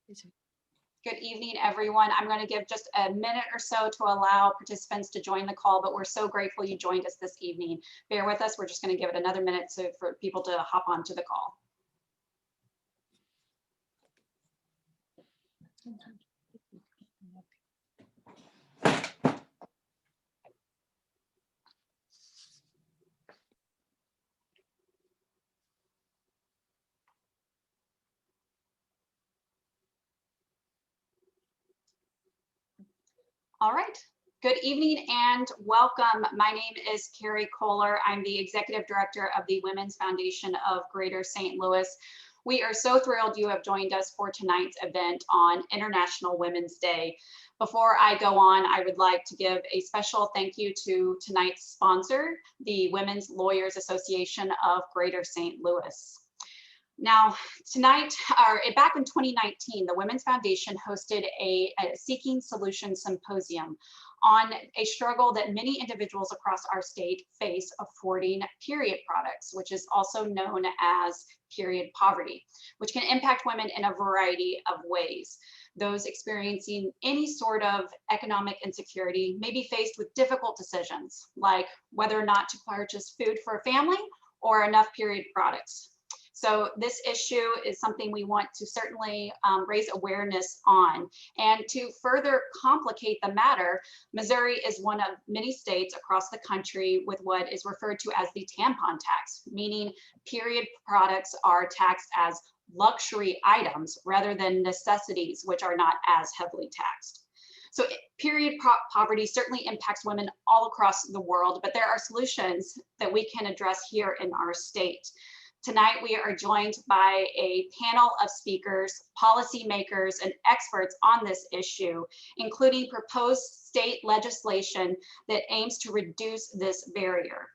Good evening, everyone. I'm going to give just a minute or so to allow participants to join the call, but we're so grateful you joined us this evening. Bear with us. We're just going to give it another minute for people to hop onto the call. All right. Good evening and welcome. My name is Carrie Kohler. I'm the Executive Director of the Women's Foundation of Greater St. Louis. We are so thrilled you have joined us for tonight's event on International Women's Day. Before I go on, I would like to give a special thank you to tonight's sponsor, the Women's Lawyers Association of Greater St. Louis. Now, tonight, back in 2019, the Women's Foundation hosted a Seeking Solutions Symposium on a struggle that many individuals across our state face affording period products, which is also known as period poverty, which can impact women in a variety of ways. Those experiencing any sort of economic insecurity may be faced with difficult decisions, like whether or not to purchase food for a family or enough period products. So this issue is something we want to certainly raise awareness on. And to further complicate the matter, Missouri is one of many states across the country with what is referred to as the tampon tax, meaning period products are taxed as luxury items rather than necessities, which are not as heavily taxed. So period poverty certainly impacts women all across the world, but there are solutions that we can address here in our state. Tonight, we are joined by a panel of speakers, policymakers, and experts on this issue, including proposed state legislation that aims to reduce this barrier.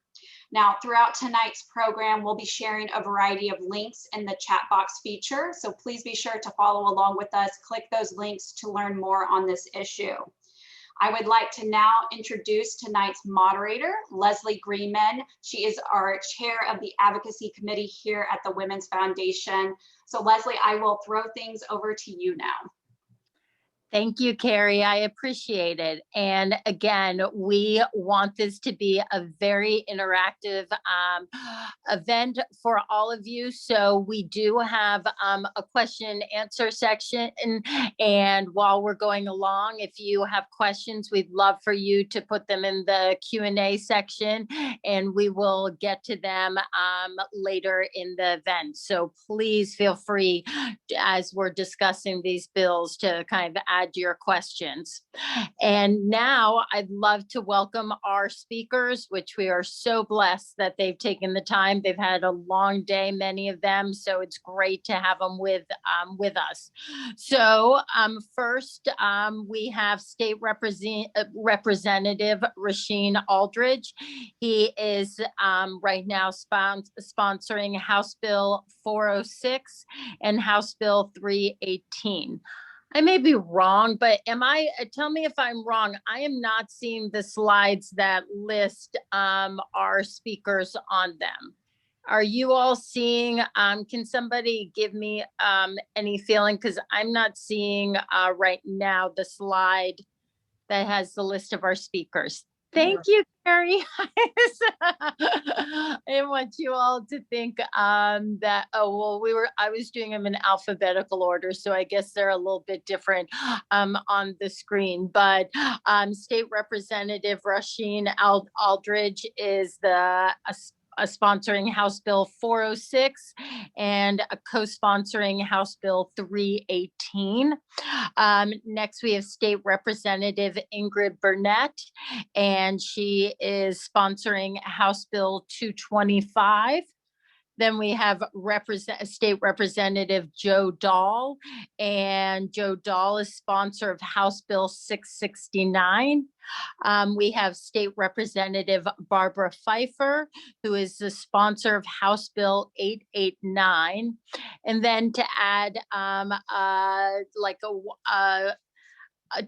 Now, throughout tonight's program, we'll be sharing a variety of links in the chat box feature, so please be sure to follow along with us. Click those links to learn more on this issue. I would like to now introduce tonight's moderator, Leslie Greenman. She is our chair of the advocacy committee here at the Women's Foundation. So Leslie, I will throw things over to you now. Thank you, Carrie. I appreciate it. And again, we want this to be a very interactive event for all of you. So we do have a question and answer section. And while we're going along, if you have questions, we'd love for you to put them in the Q&A section, and we will get to them later in the event. So please feel free, as we're discussing these bills, to kind of add your questions. And now I'd love to welcome our speakers, which we are so blessed that they've taken the time. They've had a long day, many of them, so it's great to have them with us. So first, we have State Representative Rasheen Aldridge. He is right now sponsoring House Bill 406 and House Bill 318. I may be wrong, but tell me if I'm wrong. I am not seeing the slides that list our speakers on them. Are you all seeing, can somebody give me any feeling? Because I'm not seeing right now the slide that has the list of our speakers. Thank you, Carrie. I want you all to think that, oh, well, I was doing them in alphabetical order, so I guess they're a little bit different on the screen. But State Representative Rasheen Aldridge is sponsoring House Bill 406 and co-sponsoring House Bill 318. Next, we have State Representative Ingrid Burnett, and she is sponsoring House Bill 225. Then we have State Representative Joe Dahl, and Joe Dahl is sponsor of House Bill 669. We have State Representative Barbara Pfeiffer, who is the sponsor of House Bill 889. And then to add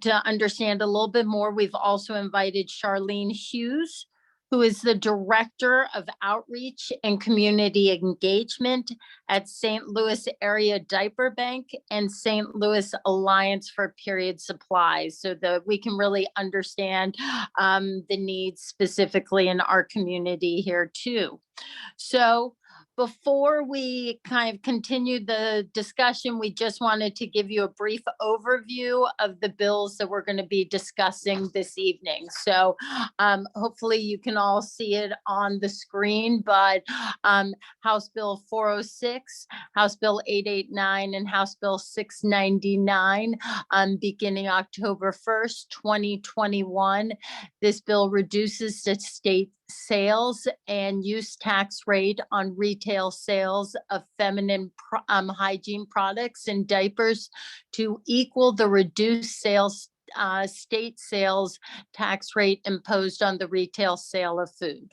to understand a little bit more, we've also invited Charlin Hughes, who is the Director of Outreach and Community Engagement at St. Louis Area Diaper Bank and St. Louis Alliance for Period Supplies, so that we can really understand the needs specifically in our community here too. So before we kind of continue the discussion, we just wanted to give you a brief overview of the bills that we're going to be discussing this evening. So hopefully you can all see it on the screen, but House Bill 406, House Bill 889, and House Bill 699 beginning October 1st, 2021. This bill reduces the state sales and use tax rate on retail sales of feminine hygiene products and diapers to equal the reduced sales state sales tax rate imposed on the retail sale of food.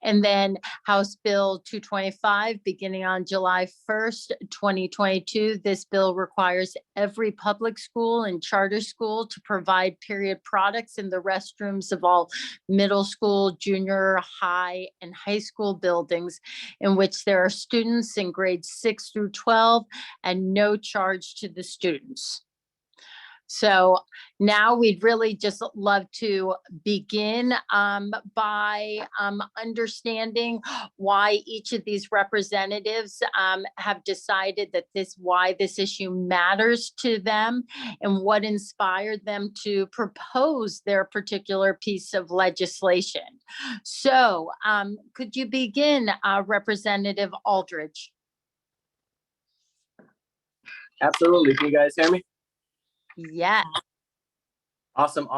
And then House Bill 225, beginning on July 1st, 2022, this bill requires every public school and charter school to provide period products in the restrooms of all middle school, junior high, and high school buildings in which there are students in grades 6 through 12 and no charge to the students. So now we'd really just love to begin by understanding why each of these representatives have decided that why this issue matters to them and what inspired them to propose their particular piece of legislation. So could you begin, Representative Aldridge? Absolutely. Can you guys hear me? Yeah. Awesome.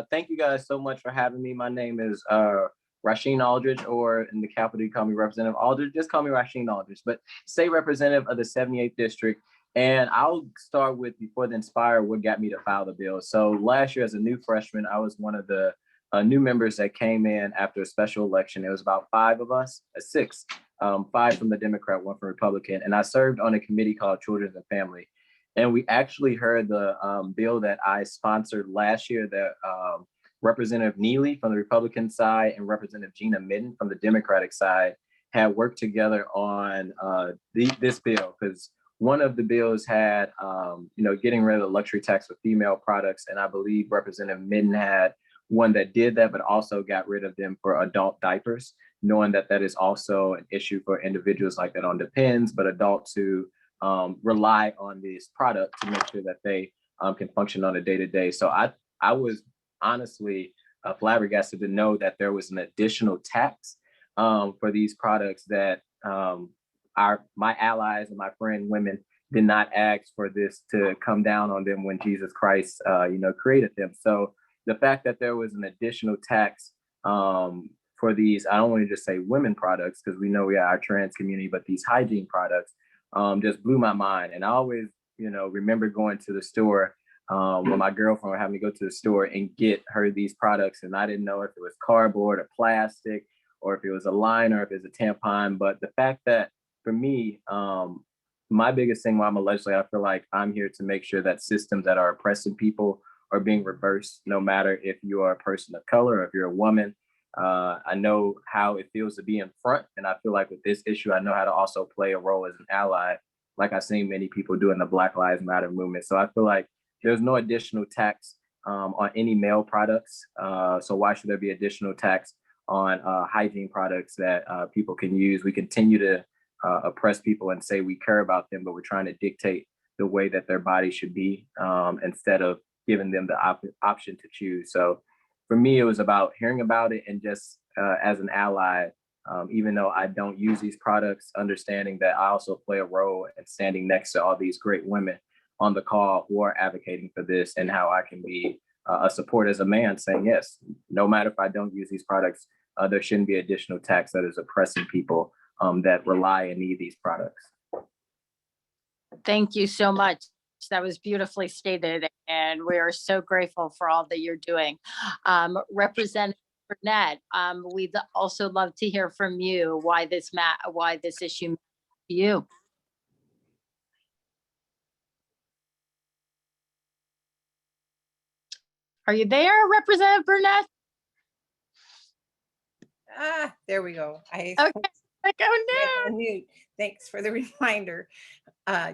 Thank you guys so much for having me. My name is Rasheen Aldridge, or in the capital, you call me Representative Aldridge. Just call me Rasheen Aldridge, but state representative of the 78th District. And I'll start with, before the inspire, what got me to file the bill. So last year as a new freshman, I was one of the new members that came in after a special election. It was about 5 of us, 6, 5 from the Democrat, 1 from Republican. And I served on a committee called Children and Family. And we actually heard the bill that I sponsored last year that Representative Neely from the Republican side and Representative Gina Mitten from the Democratic side had worked together on this bill, because one of the bills had, getting rid of the luxury tax for female products. And I believe Representative Mitten had one that did that, but also got rid of them for adult diapers, knowing that that is also an issue for individuals like that on Depends, but adults who rely on this product to make sure that they can function on a day-to-day. So I was honestly flabbergasted to know that there was an additional tax for these products that my allies and my friend women did not ask for this to come down on them when Jesus Christ created them. So the fact that there was an additional tax for these, I don't want to just say women products, because we know we are our trans community, but these hygiene products just blew my mind. And I always, remember going to the store when my girlfriend would have me go to the store and get her these products. And I didn't know if it was cardboard or plastic, or if it was a liner, or if it was a tampon. But the fact that for me, my biggest thing while I'm a legislator, I feel like I'm here to make sure that systems that are oppressing people are being reversed, no matter if you are a person of color or if you're a woman. I know how it feels to be in front. And I feel like with this issue, I know how to also play a role as an ally, like I've seen many people do in the Black Lives Matter movement. So I feel like there's no additional tax on any male products. So why should there be additional tax on hygiene products that people can use? We continue to oppress people and say we care about them, but we're trying to dictate the way that their body should be instead of giving them the option to choose. So for me, it was about hearing about it and just as an ally, even though I don't use these products, understanding that I also play a role in standing next to all these great women on the call who are advocating for this, and how I can be a support as a man saying, yes, no matter if I don't use these products, there shouldn't be additional tax that is oppressing people that rely and need these products. Thank you so much. That was beautifully stated, and we are so grateful for all that you're doing. Representative Burnett, we'd also love to hear from you why this issue matters to you. Are you there, Representative Burnett? There we go. I Okay, like, oh hit no. unmute. Thanks for the reminder.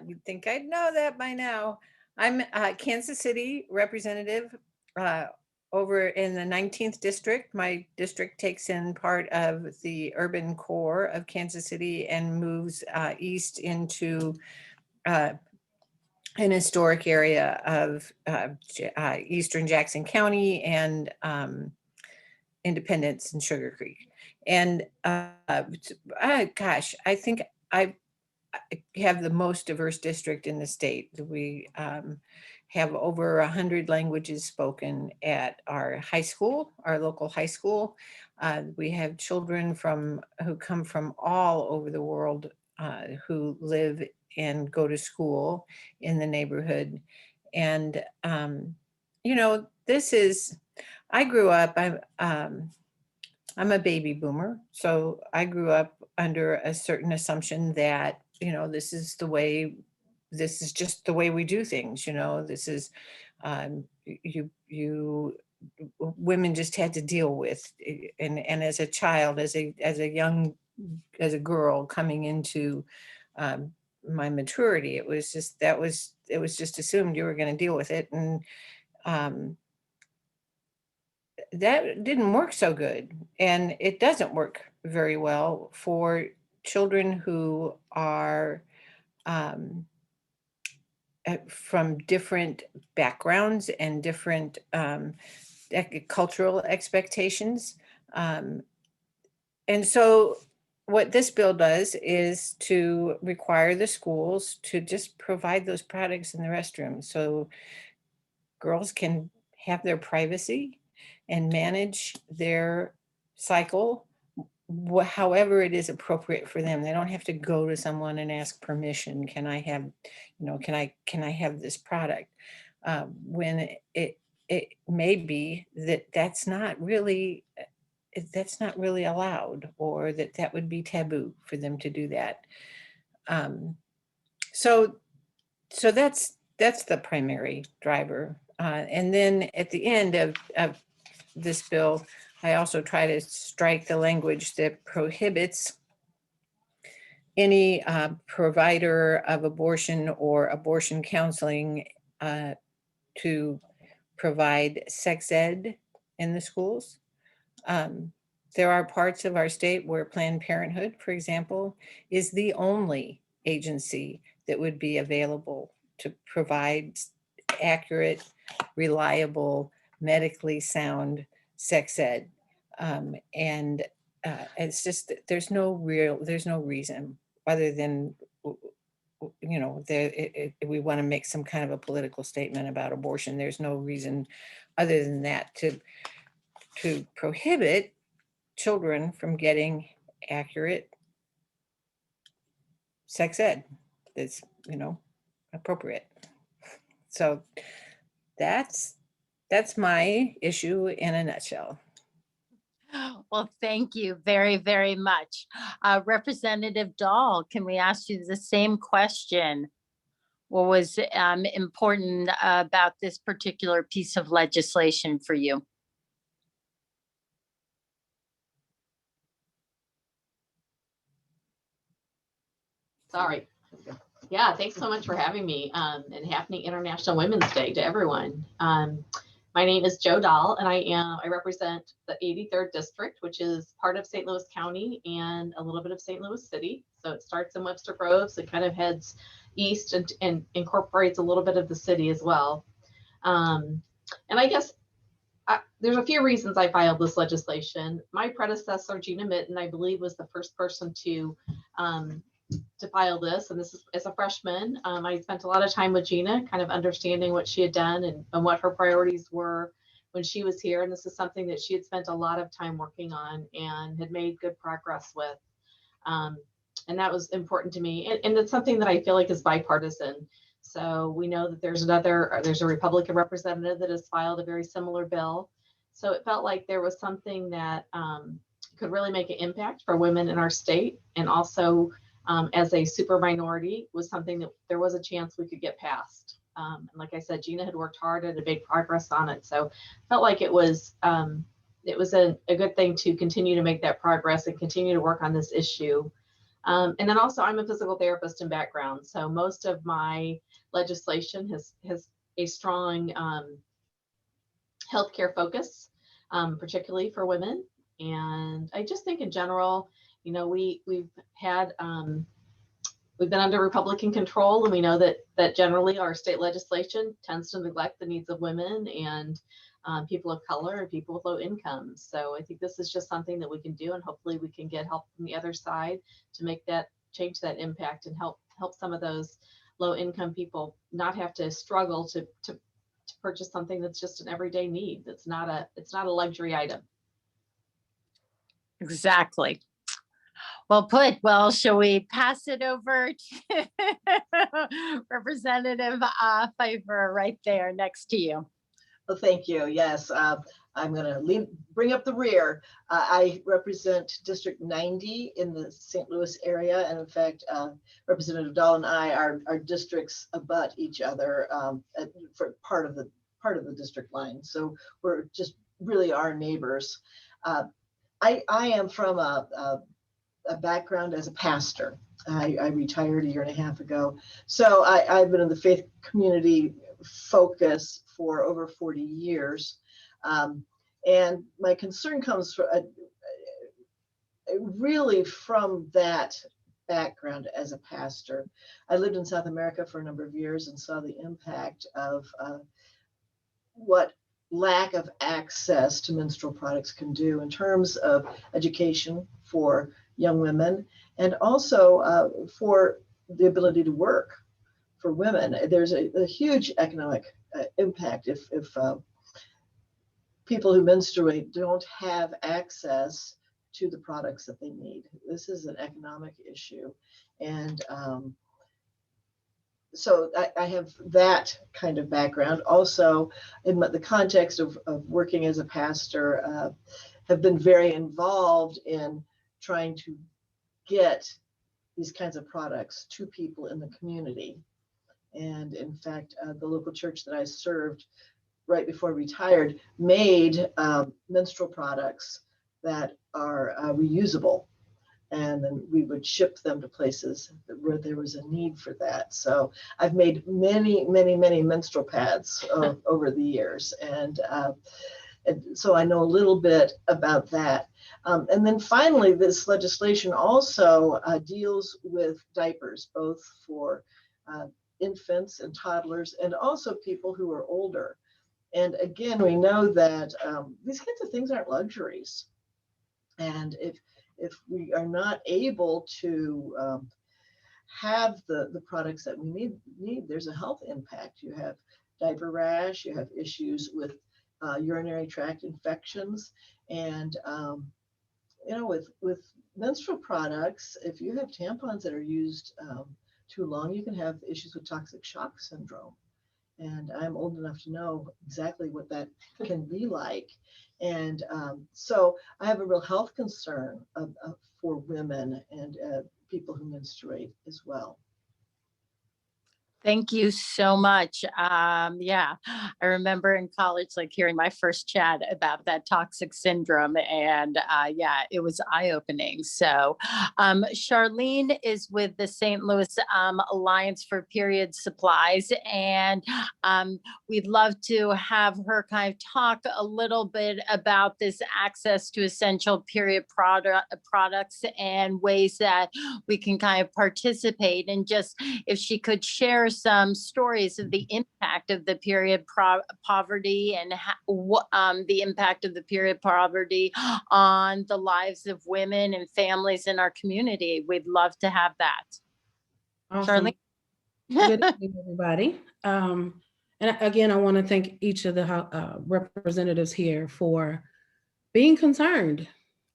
You'd think I'd know that by now. I'm Kansas City representative over in the 19th district. My district takes in part of the urban core of Kansas City and moves east into an historic area of eastern Jackson County and Independence and Sugar Creek. And gosh, I think I have the most diverse district in the state. We have over 100 languages spoken at our high school, our local high school. We have children who come from all over the world who live and go to school in the neighborhood. And, you know, I grew up, I'm a baby boomer, so I grew up under a certain assumption that, you know, this is just the way we do things, you know, this is, women just had to deal with, and as a child, as a girl coming into my maturity, it was just assumed you were going to deal with it. And that didn't work so good. And it doesn't work very well for children who are from different backgrounds and different cultural expectations. And so what this bill does is to require the schools to just provide those products in the restroom so girls can have their privacy and manage their cycle however it is appropriate for them. They don't have to go to someone and ask permission. Can I have, can I have this product? When it may be that's not really allowed, or that would be taboo for them to do that. So that's the primary driver. And then at the end of this bill, I also try to strike the language that prohibits any provider of abortion or abortion counseling to provide sex ed in the schools. There are parts of our state where Planned Parenthood, for example, is the only agency that would be available to provide accurate, reliable, medically sound sex ed. And it's just, there's no reason other than, you know, we want to make some kind of a political statement about abortion. There's no reason other than that to prohibit children from getting accurate sex ed that's, you know, appropriate. So that's my issue in a nutshell. Well, thank you very, very much. Representative Dahl, can we ask you the same question? What was important about this particular piece of legislation for you? Sorry. Yeah, thanks so much for having me, and happy International Women's Day to everyone. My name is Jo Dahl, and I represent the 83rd District, which is part of St. Louis County and a little bit of St. Louis City. So it starts in Webster Groves, it kind of heads east and incorporates a little bit of the city as well. And I guess there's a few reasons I filed this legislation. My predecessor, Gina Mitten, I believe, was the first person to file this, and this is as a freshman. I spent a lot of time with Gina, kind of understanding what she had done and what her priorities were when she was here. And this is something that she had spent a lot of time working on and had made good progress with. And that was important to me. And it's something that I feel like is bipartisan. So we know that there's a Republican representative that has filed a very similar bill. So it felt like there was something that could really make an impact for women in our state, and also as a super minority was something that there was a chance we could get passed. And like I said, Gina had worked hard and a big progress on it. So felt like it was it was a good thing to continue to make that progress and continue to work on this issue. And then also, I'm a physical therapist in background, so most of my legislation has a strong healthcare focus, particularly for women. And I just think in general, you know, we've been under Republican control, and we know that generally our state legislation tends to neglect the needs of women and people of color and people with low incomes. So I think this is just something that we can do, and hopefully we can get help from the other side to make that change that impact and help some of those low income people not have to struggle to purchase something that's just an everyday need. It's not a luxury item. Exactly. Well put. Well, shall we pass it over to Representative Pfeiffer right there next to you? Well, thank you. Yes, I'm going to bring up the rear. I represent District 90 in the St. Louis area. And in fact, Representative Dahl and I, our districts abut each other for part of the district line. So we're just really our neighbors. I am from a background as a pastor. I retired a year and a half ago. So I've been in the faith community focus for over 40 years. And my concern comes from, really from that background as a pastor. I lived in South America for a number of years and saw the impact of what lack of access to menstrual products can do in terms of education for young women, and also for the ability to work for women. There's a huge economic impact if people who menstruate don't have access to the products that they need. This is an economic issue. And so I have that kind of background. Also, in the context of working as a pastor, have been very involved in trying to get these kinds of products to people in the community. And in fact, the local church that I served right before I retired made menstrual products that are reusable. And then we would ship them to places where there was a need for that. So I've made many, many, many menstrual pads over the years. And so I know a little bit about that. And then finally, this legislation also deals with diapers, both for infants and toddlers, and also people who are older. And again, we know that these kinds of things aren't luxuries. And if we are not able to have the products that we need, there's a health impact. You have diaper rash, you have issues with urinary tract infections, and with menstrual products, if you have tampons that are used too long, you can have issues with toxic shock syndrome. And I'm old enough to know exactly what that can be like. And so I have a real health concern for women and people who menstruate as well. Thank you so much. Yeah, I remember in college, like hearing my first chat about that toxic syndrome, and yeah, it was eye-opening. So Charlene is with the St. Louis Alliance for Period Supplies, and we'd love to have her kind of talk a little bit about this access to essential period products and ways that we can kind of participate, and just if she could share some stories of the impact of the period poverty and the impact of the period poverty on the lives of women and families in our community. We'd love to have that. Awesome. Charlene? Good evening, everybody. And again, I want to thank each of the representatives here for being concerned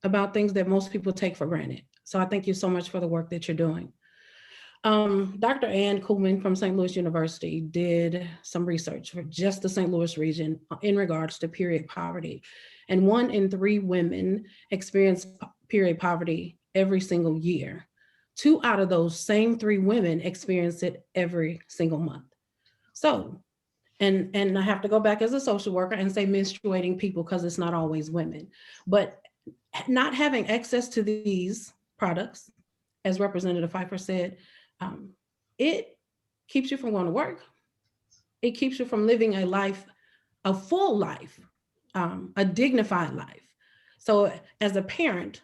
about things that most people take for granted. So I thank you so much for the work that you're doing. Dr. Ann Kuhlman from St. Louis University did some research for just the St. Louis region in regards to period poverty. And 1 in 3 women experience period poverty every single year. 2 out of those same 3 women experience it every single month. So And I have to go back as a social worker and say menstruating people, because it's not always women. But not having access to these products, as Representative Pfeiffer said, it keeps you from going to work. It keeps you from living a life, a full life, a dignified life. So as a parent,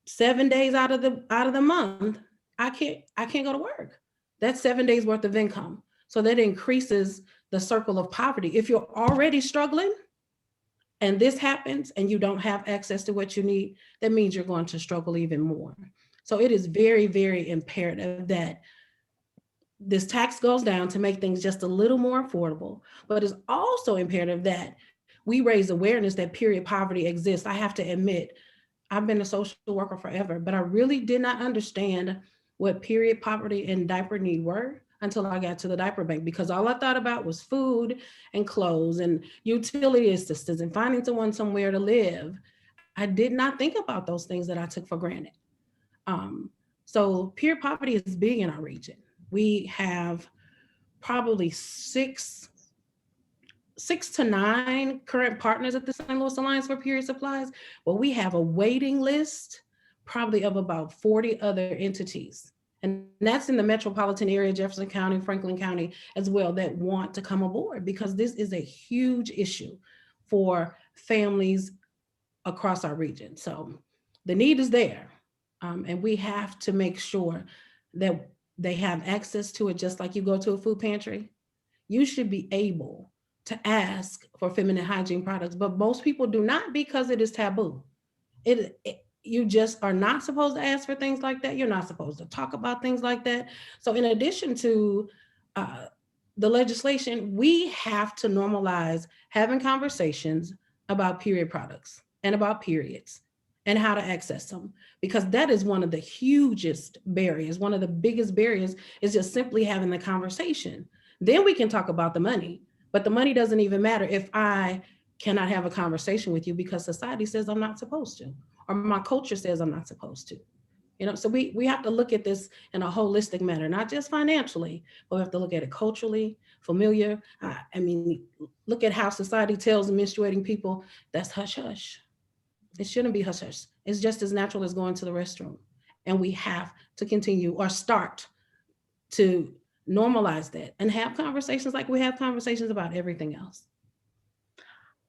7 days out of the month, I can't go to work. That's 7 days worth of income. So that increases the circle of poverty. If you're already struggling and this happens and you don't have access to what you need, that means you're going to struggle even more. So it is very, very imperative that this tax goes down to make things just a little more affordable, but it's also imperative that we raise awareness that period poverty exists. I have to admit, I've been a social worker forever, but I really did not understand what period poverty and diaper need were until I got to the diaper bank, because all I thought about was food and clothes and utility assistance and finding someone somewhere to live. I did not think about those things that I took for granted. So period poverty is big in our region. We have probably six to nine current partners at the St. Louis Alliance for Period Supplies, but we have a waiting list probably of about 40 other entities. And that's in the metropolitan area, Jefferson County, Franklin County as well, that want to come aboard, because this is a huge issue for families across our region. So the need is there. And we have to make sure that they have access to it, just like you go to a food pantry. You should be able to ask for feminine hygiene products, but most people do not, because it is taboo. You just are not supposed to ask for things like that. You're not supposed to talk about things like that. So in addition to the legislation, we have to normalize having conversations about period products and about periods and how to access them, because that is one of the hugest barriers. One of the biggest barriers is just simply having the conversation. Then we can talk about the money, but the money doesn't even matter if I cannot have a conversation with you because society says I'm not supposed to, or my culture says I'm not supposed to. So we have to look at this in a holistic manner, not just financially, but we have to look at it culturally, familiar. Look at how society tells menstruating people that's hush hush. It shouldn't be hush hush. It's just as natural as going to the restroom. And we have to continue or start to normalize that and have conversations like we have conversations about everything else.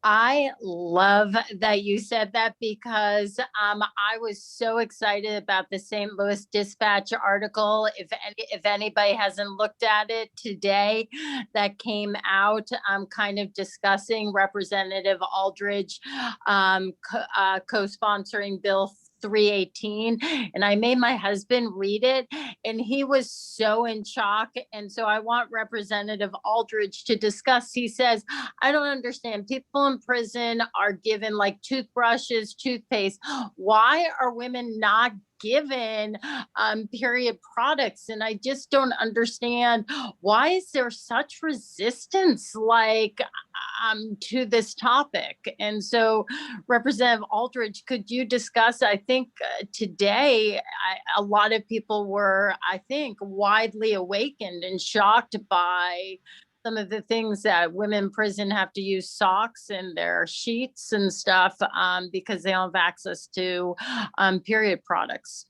I love that you said that, because I was so excited about the St. Louis Dispatch article. If anybody hasn't looked at it today, that came out, kind of discussing Representative Aldridge co-sponsoring Bill 318, and I made my husband read it, and he was so in shock. And so I want Representative Aldridge to discuss. He says, I don't understand. People in prison are given like toothbrushes, toothpaste. Why are women not given period products? And I just don't understand, why is there such resistance to this topic? And so Representative Aldridge, could you discuss, I think today, a lot of people were, I think, widely awakened and shocked by some of the things that women in prison have to use socks in their sheets and stuff because they don't have access to period products.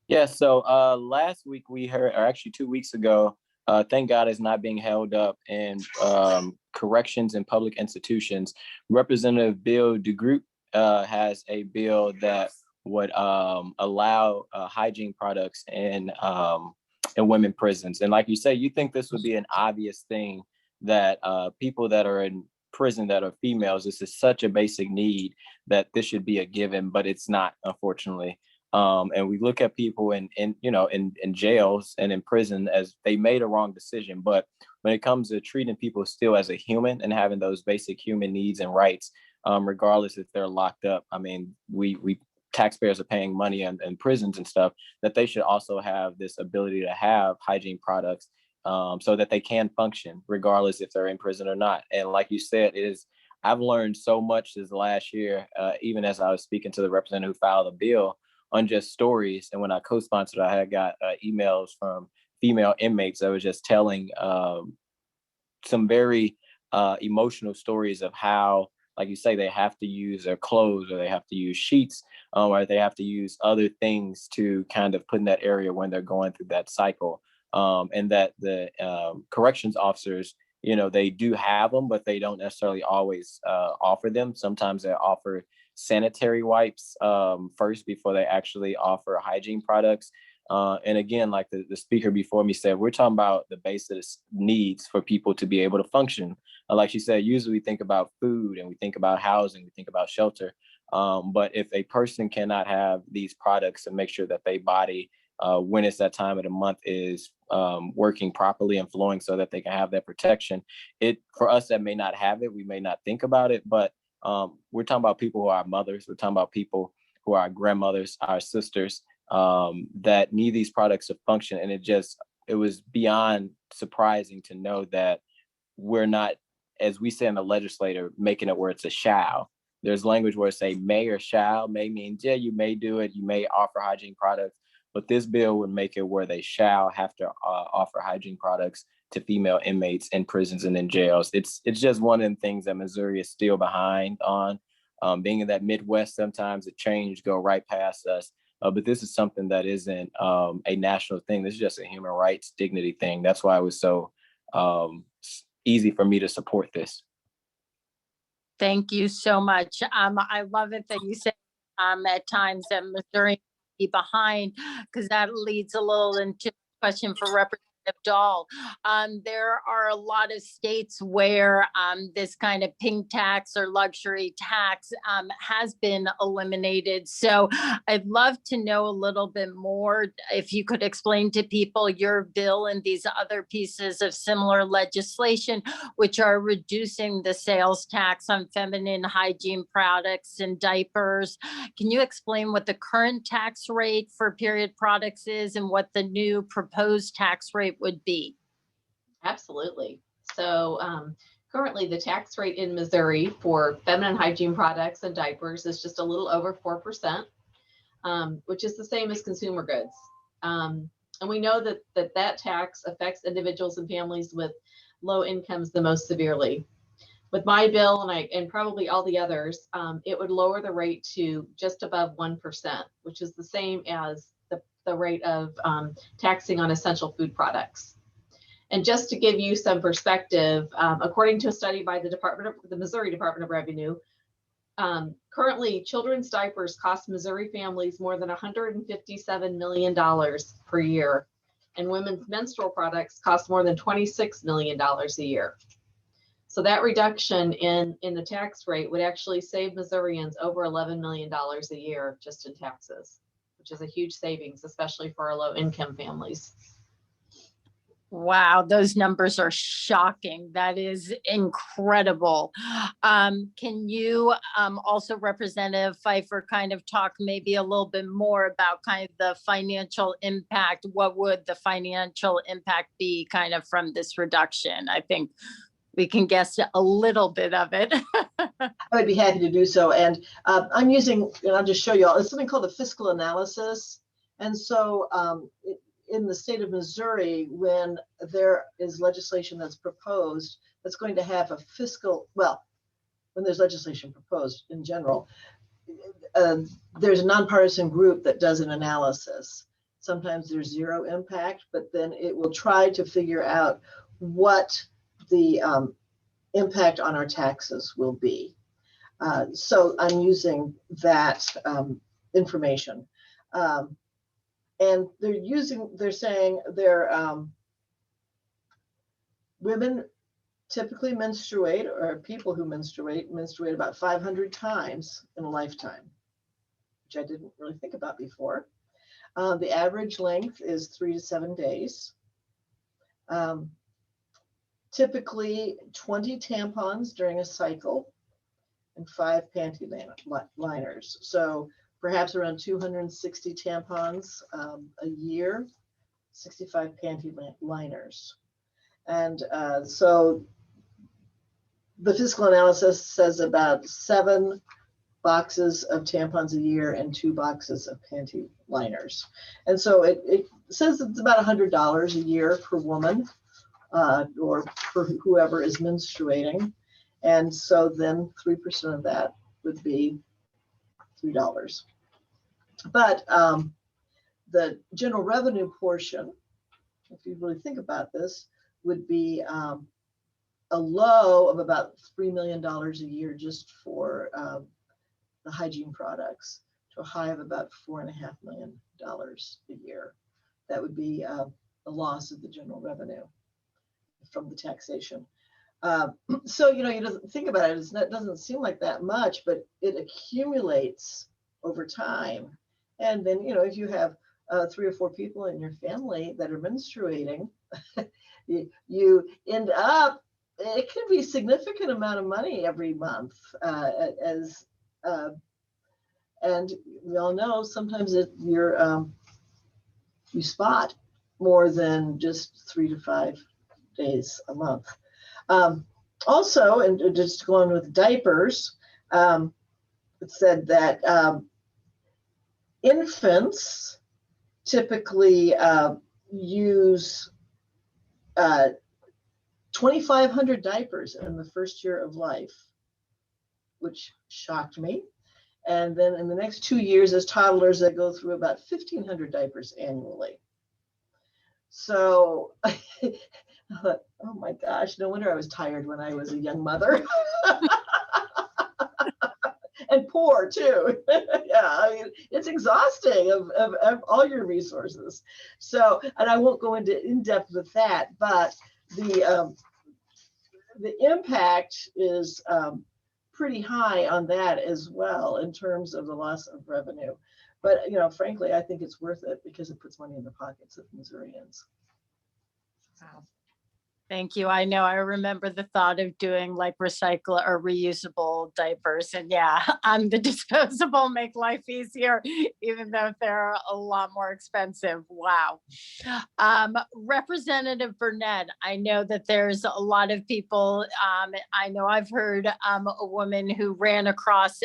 Yeah, so last week we heard, or actually 2 weeks ago, thank God it's not being held up in corrections and public institutions. Representative Bill DeGroot has a bill that would allow hygiene products in women prisons. And like you say, you think this would be an obvious thing that people that are in prison that are females, this is such a basic need that this should be a given, but it's not, unfortunately. And we look at people in jails and in prison as they made a wrong decision. But when it comes to treating people still as a human and having those basic human needs and rights, regardless if they're locked up, I mean, we taxpayers are paying money in prisons and stuff, that they should also have this ability to have hygiene products so that they can function regardless if they're in prison or not. And like you said, I've learned so much this last year, even as I was speaking to the representative who filed the bill, on just stories. And when I co-sponsored, I had got emails from female inmates that was just telling some very emotional stories of how, like you say, they have to use their clothes, or they have to use sheets, or they have to use other things to kind of put in that area when they're going through that cycle. And that the corrections officers, they do have them, but they don't necessarily always offer them. Sometimes they offer sanitary wipes first before they actually offer hygiene products. And again, like the speaker before me said, we're talking about the basic needs for people to be able to function. Like she said, usually we think about food and we think about housing, we think about shelter. But if a person cannot have these products and make sure that their body, when it's that time of the month, is working properly and flowing so that they can have that protection, for us that may not have it, we may not think about it, but we're talking about people who are mothers, we're talking about people who are grandmothers, our sisters, that need these products to function. And it was beyond surprising to know that we're not, as we say in the legislator, making it where it's a shall. There's language where it say may or shall. May means, yeah, you may do it, you may offer hygiene products, but this bill would make it where they shall have to offer hygiene products to female inmates in prisons and in jails. It's just one of the things that Missouri is still behind on. Being in that Midwest, sometimes the change go right past us. But this is something that isn't a national thing. This is just a human rights dignity thing. That's why it was so easy for me to support this. Thank you so much. I love it that you say at times that Missouri be behind, because that leads a little into a question for Representative Dahl. There are a lot of states where this kind of pink tax or luxury tax has been eliminated. So I'd love to know a little bit more, if you could explain to people your bill and these other pieces of similar legislation, which are reducing the sales tax on feminine hygiene products and diapers. Can you explain what the current tax rate for period products is and what the new proposed tax rate would be? Absolutely. So currently the tax rate in Missouri for feminine hygiene products and diapers is just a little over 4%, which is the same as consumer goods. And we know that tax affects individuals and families with low incomes the most severely. With my bill and probably all the others, it would lower the rate to just above 1%, which is the same as the rate of taxing on essential food products. And just to give you some perspective, according to a study by the Missouri Department of Revenue, currently children's diapers cost Missouri families more than $157 million per year, and women's menstrual products cost more than $26 million a year. So that reduction in the tax rate would actually save Missourians over $11 million a year just in taxes, which is a huge savings, especially for our low-income families. Wow, those numbers are shocking. That is incredible. Can you also, Representative Pfeiffer, kind of talk maybe a little bit more about kind of the financial impact? What would the financial impact be kind of from this reduction? I think we can guess a little bit of it. I would be happy to do so. And I'm using, and I'll just show you all, it's something called the fiscal analysis. And so in the state of Missouri, when there is legislation that's proposed, that's going to have a fiscal, well, when there's legislation proposed in general, there's a nonpartisan group that does an analysis. Sometimes there's zero impact, but then it will try to figure out what the impact on our taxes will be. So I'm using that information. And they're saying women typically menstruate, or people who menstruate about 500 times in a lifetime, which I didn't really think about before. The average length is 3 to 7 days. Typically 20 tampons during a cycle and 5 panty liners. So perhaps around 260 tampons a year, 65 panty liners. And so the fiscal analysis says about 7 boxes of tampons a year and 2 boxes of panty liners. And so it says it's about $100 a year per woman. or for whoever is menstruating. And so then 3% of that would be $3. But the general revenue portion, if you really think about this, would be a low of about $3 million a year just for the hygiene products, to a high of about $4.5 million a year. That would be the loss of the general revenue from the taxation. So, you think about it, it doesn't seem like that much, but it accumulates over time. And then, if you have 3 or 4 people in your family that are menstruating, you end up, it can be a significant amount of money every month, and we all know sometimes you spot more than just 3 to 5 days a month. Also, and just going with diapers, it said that infants typically use 2,500 diapers in the first year of life, which shocked me. And then in the next 2 years, as toddlers, they go through about 1,500 diapers annually. So I thought, oh my gosh, no wonder I was tired when I was a young mother. And poor too. Yeah, I mean, it's exhausting of all your resources. So, and I won't go into in depth with that, but the impact is pretty high on that as well in terms of the loss of revenue. But frankly, I think it's worth it because it puts money in the pockets of Missourians. Wow. Thank you. I know I remember the thought of doing like recycle or reusable diapers, and yeah, the disposable make life easier, even though they're a lot more expensive. Wow. Representative Burnett, I know that there's a lot of people. I know I've heard a woman who ran across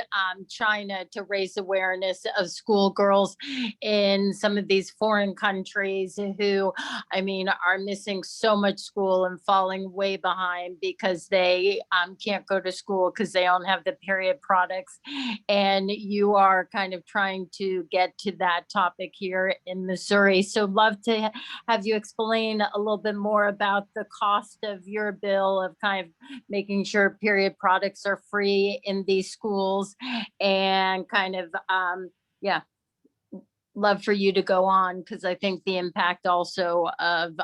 China to raise awareness of schoolgirls in some of these foreign countries who, are missing so much school and falling way behind because they can't go to school because they don't have the period products. And you are kind of trying to get to that topic here in Missouri. So love to have you explain a little bit more about the cost of your bill of kind of making sure period products are free in these schools, and kind of, love for you to go on, because I think the impact also of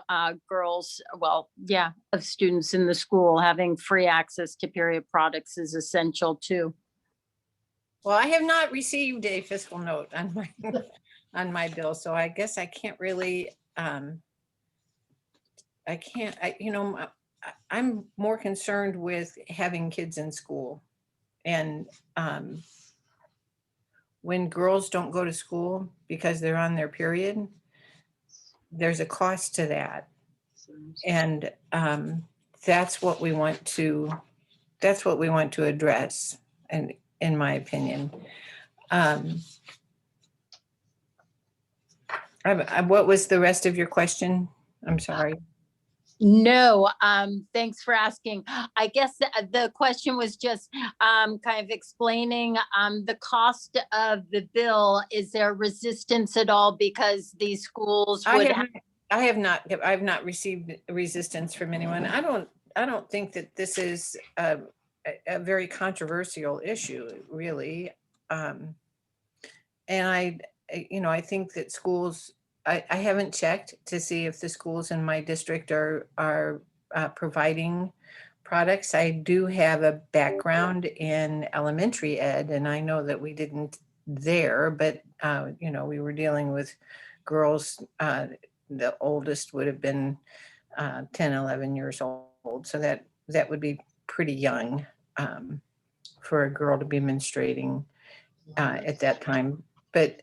girls, of students in the school having free access to period products is essential too. Well, I have not received a fiscal note on my on my bill, so I guess I can't really. I'm more concerned with having kids in school, and when girls don't go to school because they're on their period, there's a cost to that. And that's what we want to address, and in my opinion. What was the rest of your question? I'm sorry. No, thanks for asking. I guess the question was just kind of explaining the cost of the bill. Is there resistance at all because these schools would I have not received resistance from anyone. I don't think that this is a very controversial issue, really. And I think that schools, I haven't checked to see if the schools in my district are providing products. I do have a background in elementary ed, and I know that we didn't there, but we were dealing with girls. The oldest would have been 10, 11 years old. So that would be pretty young for a girl to be menstruating at that time. But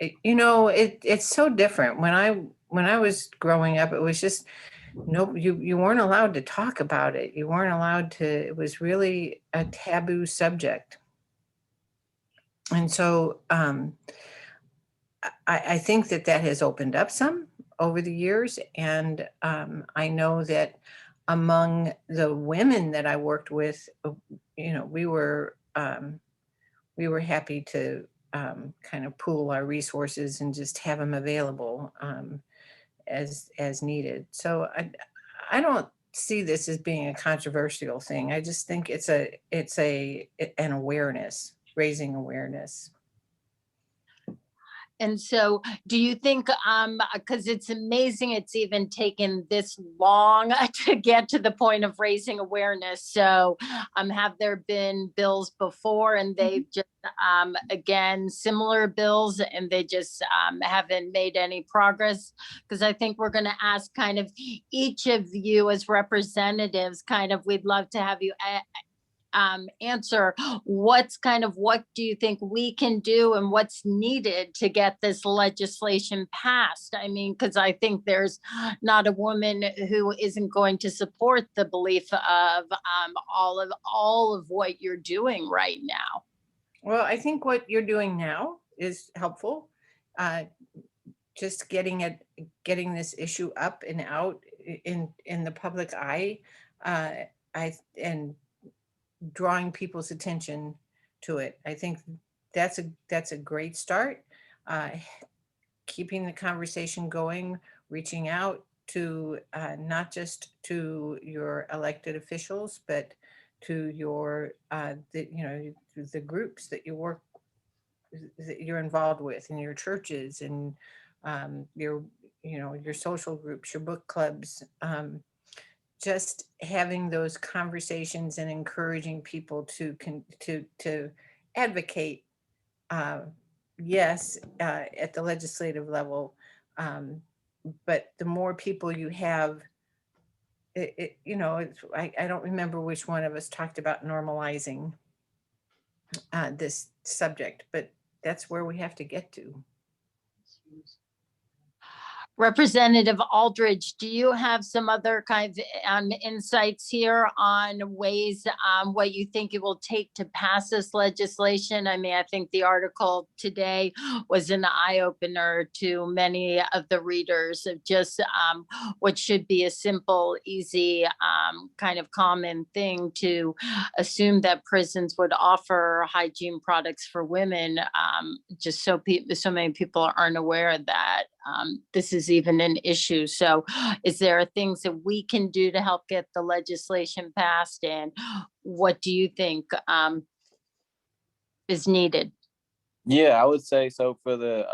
it's so different. When I was growing up, it was just you weren't allowed to talk about it. You weren't allowed to. It was really a taboo subject. And so I think that has opened up some over the years. And I know that among the women that I worked with, we were happy to kind of pool our resources and just have them available as needed. So I don't see this as being a controversial thing. I just think it's an awareness, raising awareness. And so do you think, because it's amazing it's even taken this long to get to the point of raising awareness. So have there been bills before and they've just, again, similar bills and they just haven't made any progress? Because I think we're going to ask kind of each of you as representatives, kind of, we'd love to have you answer what do you think we can do and what's needed to get this legislation passed? I mean, because I think there's not a woman who isn't going to support the belief of all of what you're doing right now. Well, I think what you're doing now is helpful. Just getting this issue up and out in the public eye, and drawing people's attention to it. I think that's a great start. Keeping the conversation going, reaching out to not just to your elected officials, but to your the groups that you're involved with in your churches and your social groups, your book clubs. Just having those conversations and encouraging people to advocate, yes, at the legislative level, but the more people you have, I don't remember which one of us talked about normalizing this subject, but that's where we have to get to. Representative Aldridge, do you have some other kind of insights here on ways, what you think it will take to pass this legislation? I mean, I think the article today was an eye-opener to many of the readers of just what should be a simple, easy, kind of common thing to assume that prisons would offer hygiene products for women. Just so many people aren't aware that this is even an issue. So is there things that we can do to help get the legislation passed? And what do you think is needed? Yeah, I would say so for the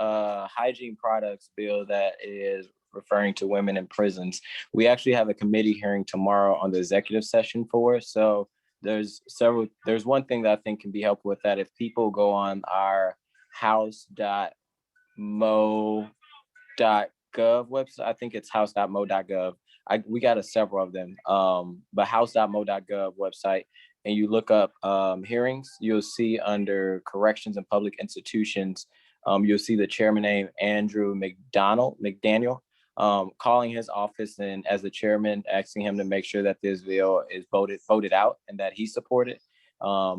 hygiene products bill that is referring to women in prisons. We actually have a committee hearing tomorrow on the executive session for it. So there's one thing that I think can be helpful with that. If people go on our house.mo.gov website, I think it's house.mo.gov. We got several of them, but house.mo.gov website, and you look up hearings, you'll see under corrections and public institutions, you'll see the chairman name Andrew McDaniel, calling his office and as the chairman asking him to make sure that this bill is voted out and that he supported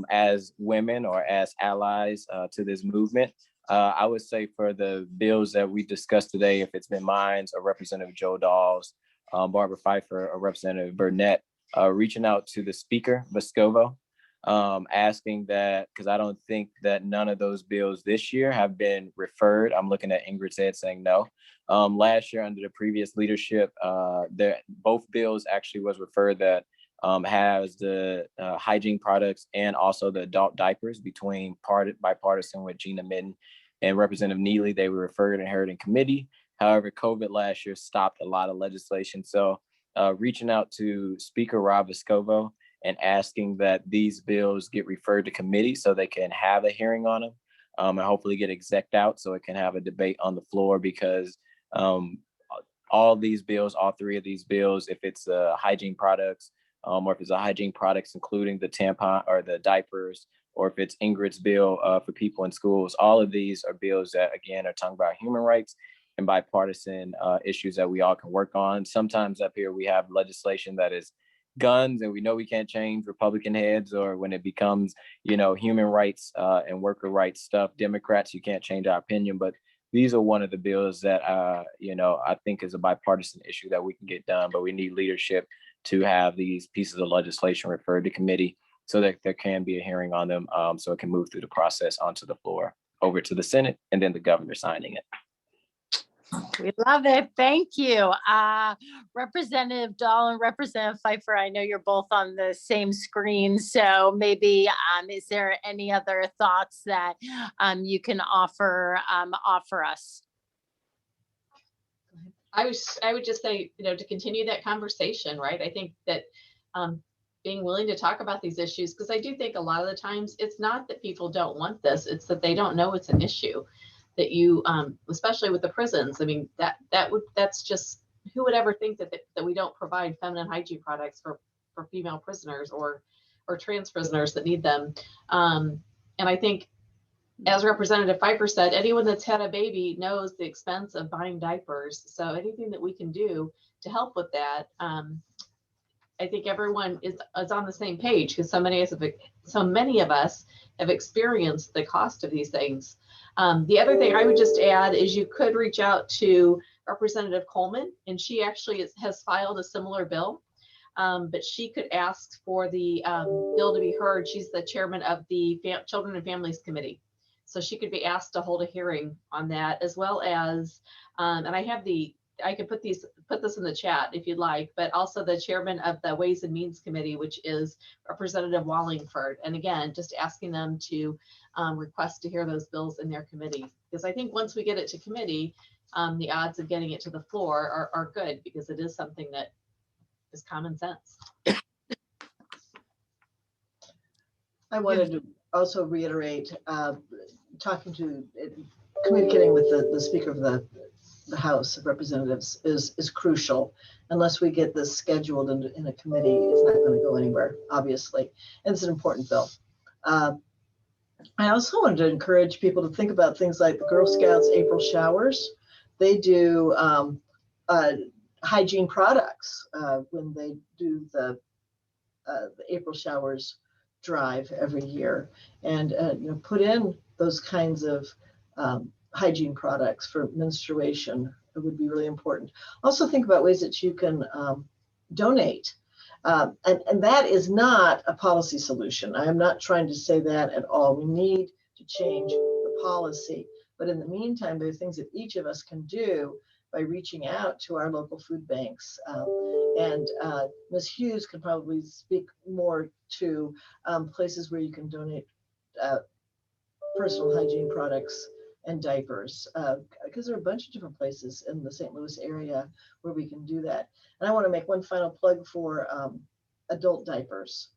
as women or as allies to this movement. I would say for the bills that we discussed today, if it's been mine or Representative Joe Dahl's, Barbara Pfeiffer or Representative Burnett, reaching out to the Speaker, Vescovo, asking that, because I don't think that none of those bills this year have been referred. I'm looking at Ingrid's head saying no. Last year under the previous leadership, both bills actually was referred that has the hygiene products and also the adult diapers between bipartisan with Gina Minton and Representative Neely. They were referred and heard in committee. However, COVID last year stopped a lot of legislation. So reaching out to Speaker Rob Vescovo and asking that these bills get referred to committee so they can have a hearing on them and hopefully get execed out so it can have a debate on the floor, because all these bills, all three of these bills, if it's hygiene products, or if it's a hygiene products, including the tampon or the diapers, or if it's Ingrid's bill for people in schools, all of these are bills that, again, are talking about human rights and bipartisan issues that we all can work on. Sometimes up here we have legislation that is guns and we know we can't change Republican heads, or when it becomes, human rights and worker rights stuff, Democrats, you can't change our opinion, but these are one of the bills that, I think is a bipartisan issue that we can get done, but we need leadership to have these pieces of legislation referred to committee so that there can be a hearing on them, so it can move through the process onto the floor, over to the Senate, and then the governor signing it. We love it. Thank you. Representative Dahl and Representative Pfeiffer, I know you're both on the same screen, so maybe is there any other thoughts that you can offer us? I would just say, to continue that conversation, right? I think that being willing to talk about these issues, because I do think a lot of the times it's not that people don't want this, it's that they don't know it's an issue. That you, especially with the prisons, I mean, that's just, who would ever think that we don't provide feminine hygiene products for female prisoners or trans prisoners that need them. And I think, as Representative Pfeiffer said, anyone that's had a baby knows the expense of buying diapers. So anything that we can do to help with that, I think everyone is on the same page, because so many of us have experienced the cost of these things. The other thing I would just add is you could reach out to Representative Coleman, and she actually has filed a similar bill, but she could ask for the bill to be heard. She's the chairman of the Children and Families Committee. So she could be asked to hold a hearing on that, as well as, and I could put this in the chat if you'd like, but also the chairman of the Ways and Means Committee, which is Representative Wallingford. And again, just asking them to request to hear those bills in their committee. Because I think once we get it to committee, the odds of getting it to the floor are good, because it is something that is common sense. I wanted to also reiterate, communicating with the Speaker of the House of Representatives is crucial. Unless we get this scheduled in a committee, it's not going to go anywhere, obviously. And it's an important bill. I also wanted to encourage people to think about things like the Girl Scouts April showers. They do hygiene products when they do the April showers drive every year, and put in those kinds of hygiene products for menstruation. It would be really important. Also think about ways that you can donate. And that is not a policy solution. I am not trying to say that at all. We need to change the policy. But in the meantime, there are things that each of us can do by reaching out to our local food banks. And Ms. Hughes can probably speak more to places where you can donate personal hygiene products and diapers, because there are a bunch of different places in the St. Louis area where we can do that. And I want to make one final plug for adult diapers.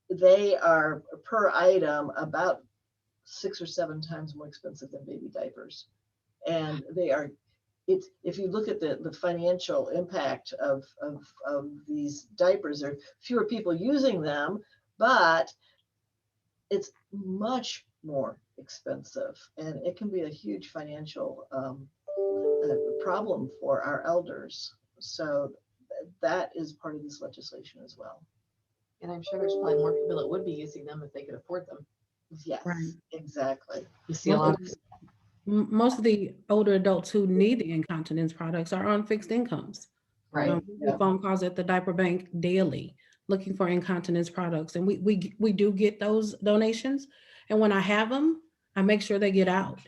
They are per item about 6 or 7 times more expensive than baby diapers. And they are, if you look at the financial impact of these diapers, there are fewer people using them, but it's much more expensive, and it can be a huge financial problem for our elders. So that is part of this legislation as well. And I'm sure there's probably more people that would be using them if they could afford them. Yes, Right. Exactly. You see a lot of Most of the older adults who need the incontinence products are on fixed incomes. right. We get phone calls at the diaper bank daily looking for incontinence products, and we do get those donations. And when I have them, I make sure they get out.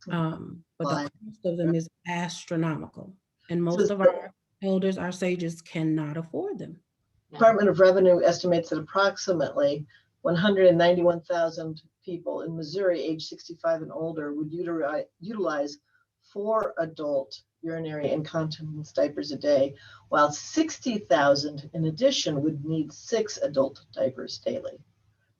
But the cost of them is astronomical, and most of our elders, our sages, cannot afford them. Department of Revenue estimates that approximately 191,000 people in Missouri age 65 and older would utilize 4 adult urinary incontinence diapers a day, while 60,000 in addition would need 6 adult diapers daily.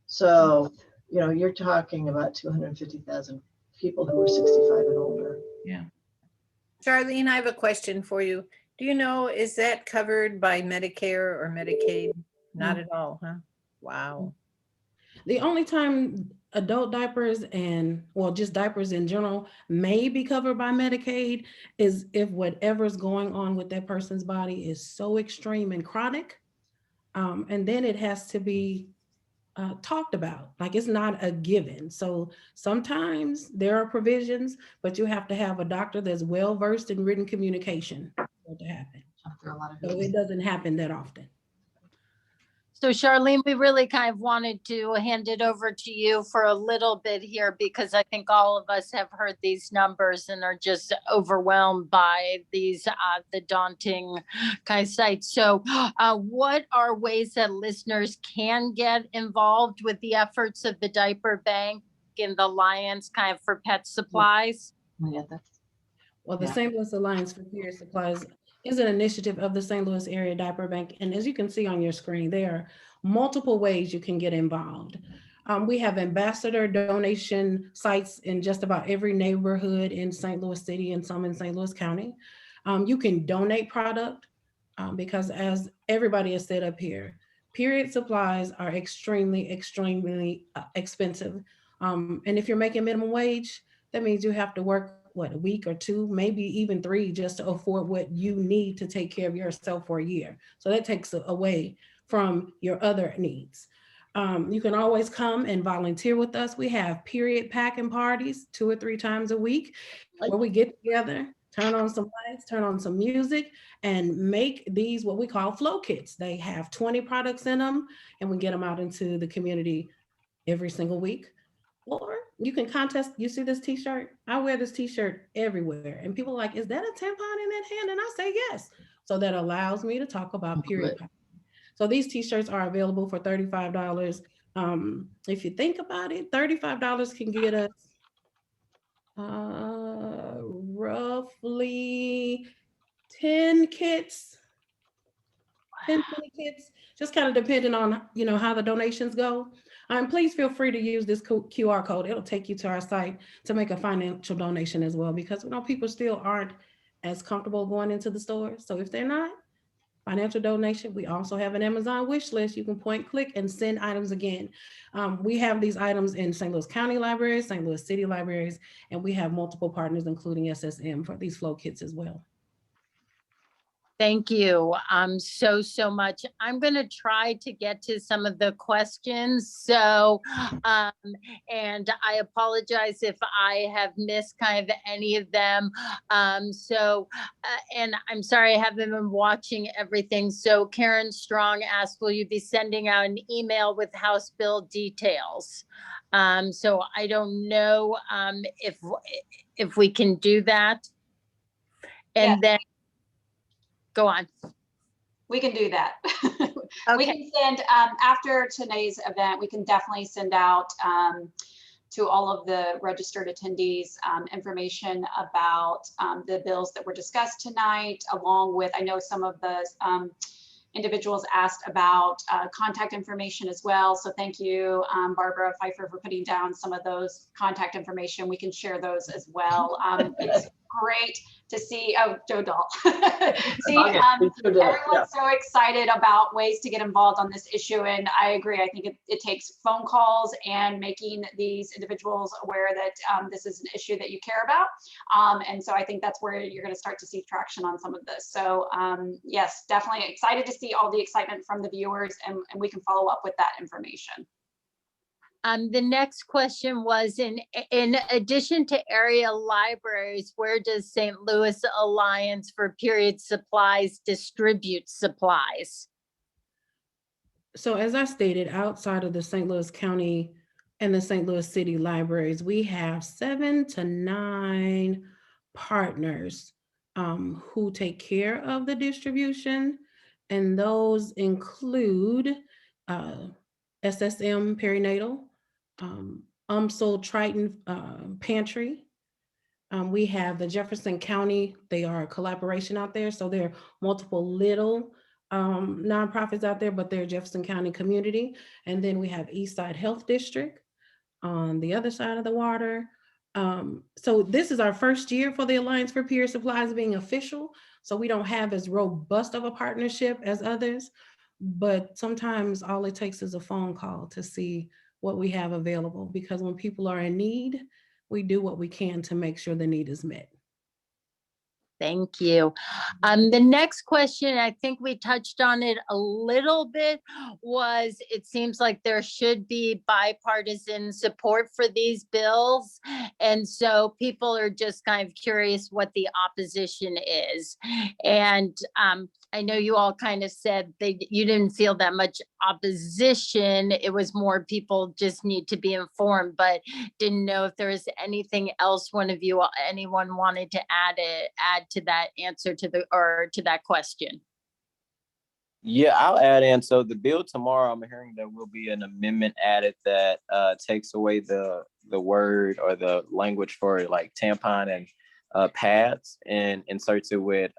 So, you're talking about 250,000 people who are 65 and older. Yeah. Charlene, I have a question for you. Do you know, is that covered by Medicare or Medicaid? Not at all, huh? Wow. The only time adult diapers just diapers in general may be covered by Medicaid is if whatever's going on with that person's body is so extreme and chronic. And then it has to be talked about. Like, it's not a given. So sometimes there are provisions, but you have to have a doctor that's well versed in written communication for it to happen. After a lot of So hoops. it doesn't happen that often. So Charlene, we really kind of wanted to hand it over to you for a little bit here because I think all of us have heard these numbers and are just overwhelmed by these, the daunting kind of sites. So what are ways that listeners can get involved with the efforts of the Diaper Bank and the Alliance kind of for pet supplies? Yeah, that's Well, the Yeah. St. Louis Alliance for Period Supplies is an initiative of the St. Louis Area Diaper Bank. And as you can see on your screen, there are multiple ways you can get involved. We have ambassador donation sites in just about every neighborhood in St. Louis City and some in St. Louis County. You can donate product because, as everybody has said up here, period supplies are extremely, extremely expensive. And if you're making minimum wage, that means you have to work, what, a week or two, maybe even 3, just to afford what you need to take care of yourself for a year. So that takes away from your other needs. You can always come and volunteer with us. We have period packing parties 2 or 3 times a week where we get together, turn on some lights, turn on some music, and make these what we call flow kits. They have 20 products in them, and we get them out into the community every single week. Or you can contest. You see this t-shirt? I wear this t-shirt everywhere. And people are like, is that a tampon in that hand? And I say yes. So that allows me to talk about period. So these t-shirts are available for $35. If you think about it, $35 can get us roughly 10 kits, 10, 20 kits, just kind of depending on, how the donations go. Please feel free to use this QR code. It'll take you to our site to make a financial donation as well, because people still aren't as comfortable going into the store. So if they're not, financial donation. We also have an Amazon wish list. You can point, click, and send items again. We have these items in St. Louis County libraries, St. Louis City libraries, and we have multiple partners, including SSM, for these flow kits as well. Thank you so much. I'm going to try to get to some of the questions. So, and I apologize if I have missed kind of any of them. And I'm sorry I haven't been watching everything. So Karen Strong asked, will you be sending out an email with House bill details? So I don't know if we can do that. And then go on. We can do that. Okay. We can send, after today's event, we can definitely send out to all of the registered attendees information about the bills that were discussed tonight, along with, I know some of the individuals asked about contact information as well. So thank you, Barbara Pfeiffer, for putting down some of those contact information. We can share those as well. It's great to see, Joe Dahl. Everyone's so excited about ways to get involved on this issue. And I agree. I think it takes phone calls and making these individuals aware that this is an issue that you care about. And so I think that's where you're going to start to see traction on some of this. So yes, definitely excited to see all the excitement from the viewers, and we can follow up with that information. The next question was, in addition to area libraries, where does St. Louis Alliance for Period Supplies distribute supplies? So as I stated, outside of the St. Louis County and the St. Louis City libraries, we have 7 to 9 partners who take care of the distribution. And those include SSM Perinatal, UMSL Triton Pantry. We have the Jefferson County, they are a collaboration out there. So there are multiple little nonprofits out there, but they're Jefferson County community. And then we have Eastside Health District on the other side of the water. So this is our first year for the Alliance for Period Supplies being official. So we don't have as robust of a partnership as others, but sometimes all it takes is a phone call to see what we have available, because when people are in need, we do what we can to make sure the need is met. Thank you. The next question, I think we touched on it a little bit, was it seems like there should be bipartisan support for these bills. And so people are just kind of curious what the opposition is. And I know you all kind of said you didn't feel that much opposition. It was more people just need to be informed, but didn't know if there was anything else anyone wanted to add to that answer to that question. Yeah, I'll add in. So the bill tomorrow, I'm hearing there will be an amendment added that takes away the word or the language for like tampon and pads and inserts it with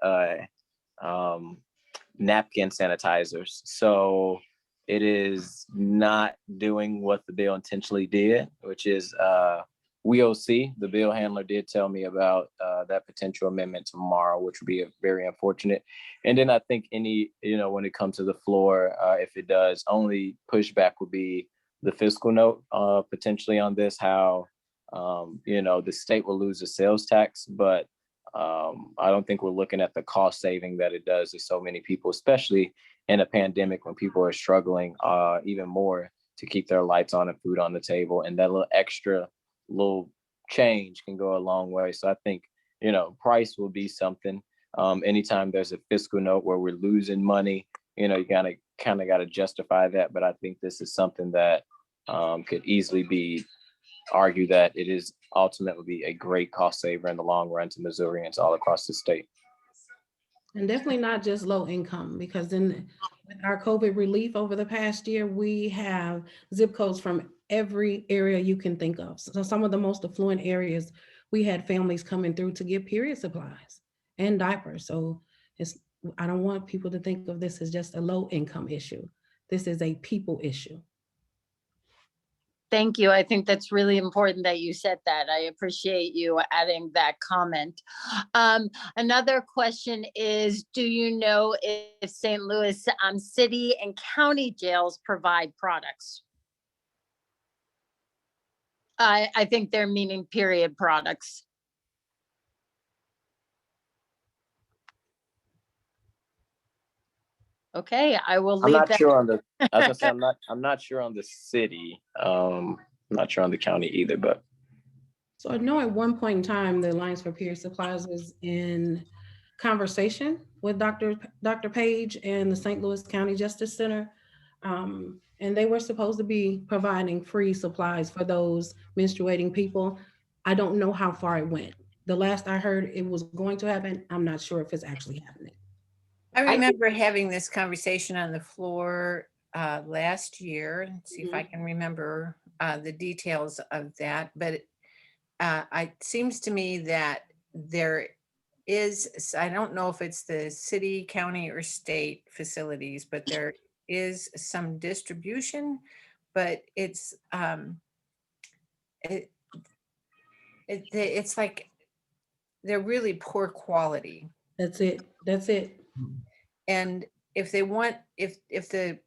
napkin sanitizers. So it is not doing what the bill intentionally did, which is we'll see. The bill handler did tell me about that potential amendment tomorrow, which would be very unfortunate. And then I think when it comes to the floor, if it does, only pushback would be the fiscal note potentially on this, how, the state will lose the sales tax, but I don't think we're looking at the cost saving that it does to so many people, especially in a pandemic when people are struggling even more to keep their lights on and food on the table. And that little change can go a long way. So I think, price will be something. Anytime there's a fiscal note where we're losing money, you kind of got to justify that. But I think this is something that could easily be argued that it is ultimately a great cost saver in the long run to Missourians all across the state. And definitely not just low income, because with our COVID relief over the past year, we have zip codes from every area you can think of. So some of the most affluent areas, we had families coming through to get period supplies and diapers. So I don't want people to think of this as just a low income issue. This is a people issue. Thank you. I think that's really important that you said that. I appreciate you adding that comment. Another question is, do you know if St. Louis city and county jails provide products? I think they're meaning period products. Okay, I will leave that. I was gonna say, I'm not sure on the city. I'm not sure on the county either, but. So I know at one point in time, the Alliance for Period Supplies was in conversation with Dr. Page and the St. Louis County Justice Center. And they were supposed to be providing free supplies for those menstruating people. I don't know how far it went. The last I heard it was going to happen. I'm not sure if it's actually happening. I remember having this conversation on the floor last year. Let's see if I can remember the details of that. But it seems to me that there is, I don't know if it's the city, county, or state facilities, but there is some distribution, but it's it's like they're really poor quality. That's it. And if they want, if the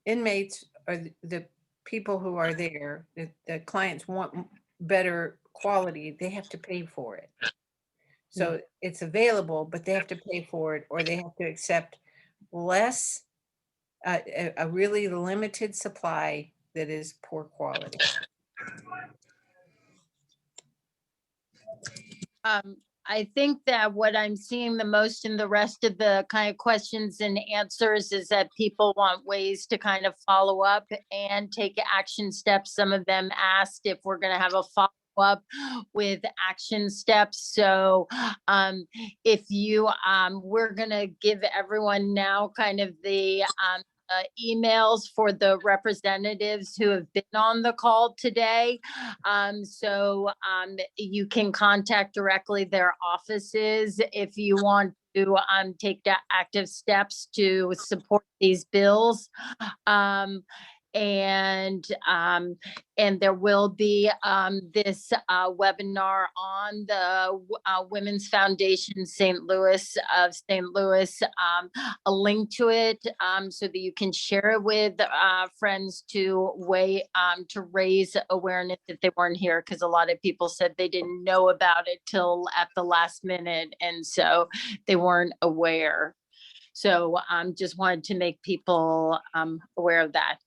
inmates or the people who are there, the clients want better quality, they have to pay for it. So it's available, but they have to pay for it, or they have to accept less, a really limited supply that is poor quality. I think that what I'm seeing the most in the rest of the kind of questions and answers is that people want ways to kind of follow up and take action steps. Some of them asked if we're going to have a follow-up with action steps. So if you, we're going to give everyone now kind of the emails for the representatives who have been on the call today. So you can contact directly their offices if you want to take active steps to support these bills. and there will be this webinar on the Women's Foundation St. Louis of St. Louis, a link to it so that you can share it with friends to raise awareness if they weren't here, because a lot of people said they didn't know about it till at the last minute, and so they weren't aware. So just wanted to make people aware of that.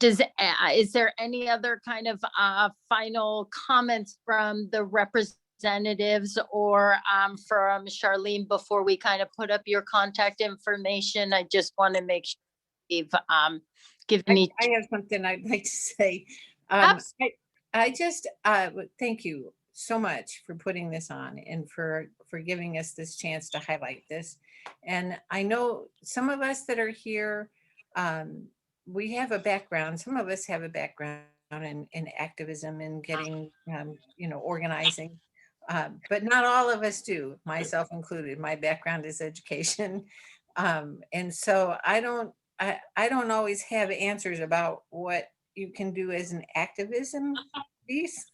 Is there any other kind of final comments from the representatives or from Charlene before we kind of put up your contact information? I just want to make sure we've given each. I have something I'd like to say. I just thank you so much for putting this on and for giving us this chance to highlight this. And I know some of us that are here, we have a background, some of us have a background in activism and getting, organizing, but not all of us do, myself included. My background is education. And so I don't always have answers about what you can do as an activism piece.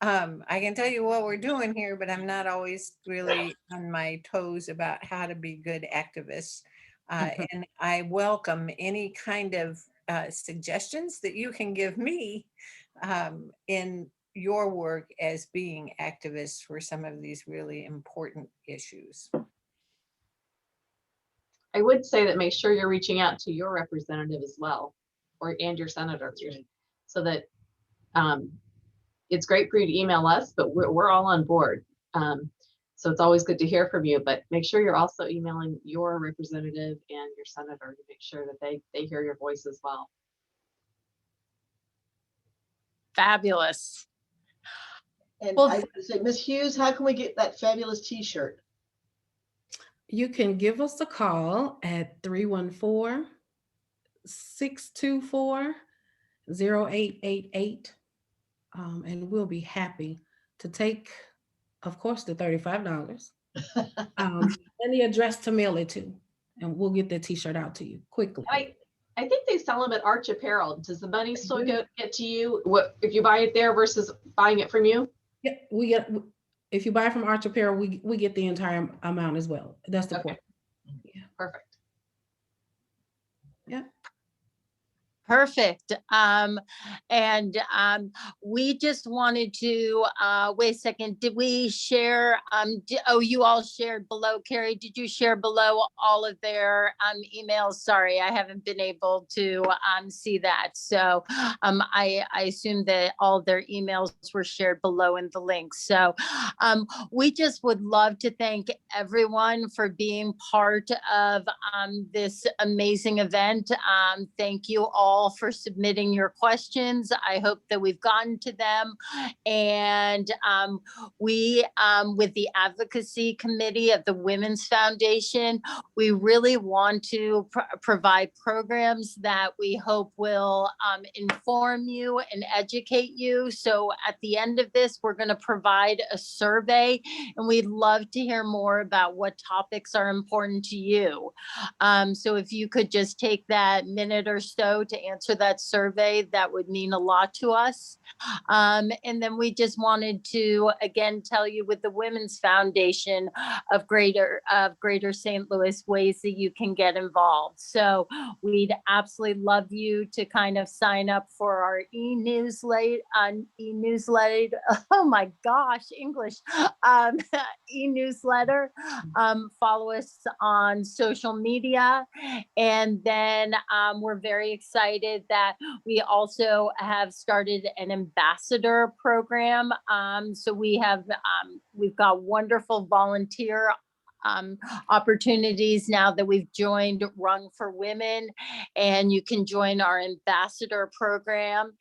I can tell you what we're doing here, but I'm not always really on my toes about how to be good activists. And I welcome any kind of suggestions that you can give me in your work as being activists for some of these really important issues. I would say that make sure you're reaching out to your representative as well, and your senator, so that it's great for you to email us, but we're all on board. So it's always good to hear from you, but make sure you're also emailing your representative and your senator to make sure that they hear your voice as well. Fabulous. And Well, I would say, Ms. Hughes, how can we get that fabulous t-shirt? You can give us a call at 314-624-0888. And we'll be happy to take, of course, the $35 and the address to mail it to, and we'll get that t-shirt out to you quickly. I think they sell them at Arch Apparel. Does the money still get to you? What if you buy it there versus buying it from you? Yeah, if you buy from Arch Apparel, we get the entire amount as well. That's the point. Yeah. Perfect. Yeah. Perfect. We just wanted to wait a second. Did we share? You all shared below. Carrie, did you share below all of their emails? Sorry, I haven't been able to see that. So I assume that all of their emails were shared below in the link. So we just would love to thank everyone for being part of this amazing event. Thank you all for submitting your questions. I hope that we've gotten to them. And we, with the advocacy committee of the Women's Foundation, we really want to provide programs that we hope will inform you and educate you. So at the end of this, we're going to provide a survey, and we'd love to hear more about what topics are important to you. So if you could just take that minute or so to answer that survey, that would mean a lot to us. And then we just wanted to again tell you, with the Women's Foundation of Greater St. Louis, ways that you can get involved. So we'd absolutely love you to kind of sign up for our e-newsletter. Oh my gosh, English. E-newsletter. Follow us on social media. And then we're very excited that we also have started an ambassador program. So we've got wonderful volunteer opportunities now that we've joined Rung for Women, and you can join our ambassador program.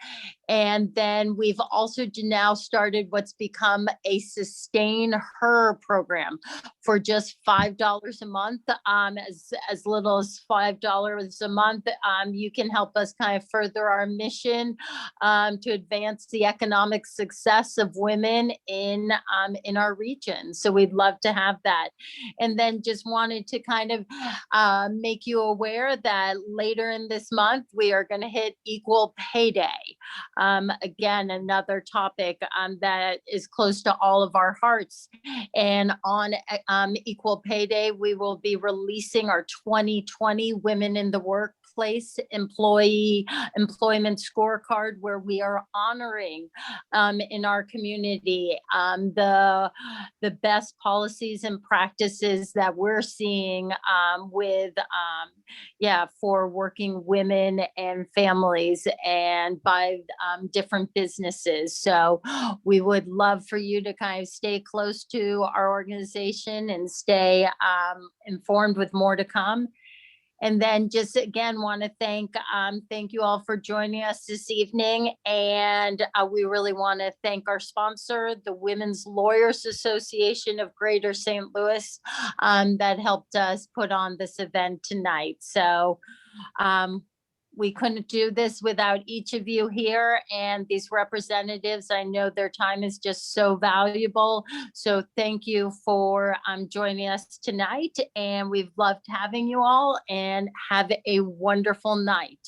And then we've also now started what's become a Sustain Her program for just $5 a month. As little as $5 a month, you can help us kind of further our mission to advance the economic success of women in our region. So we'd love to have that. And then just wanted to kind of make you aware that later in this month, we are going to hit Equal Pay Day. Again, another topic that is close to all of our hearts. And on Equal Pay Day, we will be releasing our 2020 Women in the Workplace employment scorecard, where we are honoring in our community the best policies and practices that we're seeing with for working women and families and by different businesses. So we would love for you to kind of stay close to our organization and stay informed with more to come. And then just again, want to thank you all for joining us this evening. And we really want to thank our sponsor, the Women's Lawyers Association of Greater St. Louis, that helped us put on this event tonight. So we couldn't do this without each of you here and these representatives. I know their time is just so valuable. So thank you for joining us tonight. And we've loved having you all, and have a wonderful night.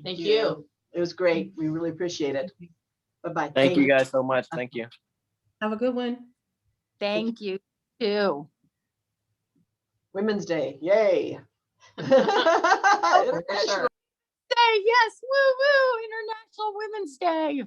Thank you. It was great. We really appreciate it. Bye-bye. Thank you guys so much. Thank you. Have a good one. Thank you too. Women's Day. Yay. For sure. Yes, woo woo, International Women's Day.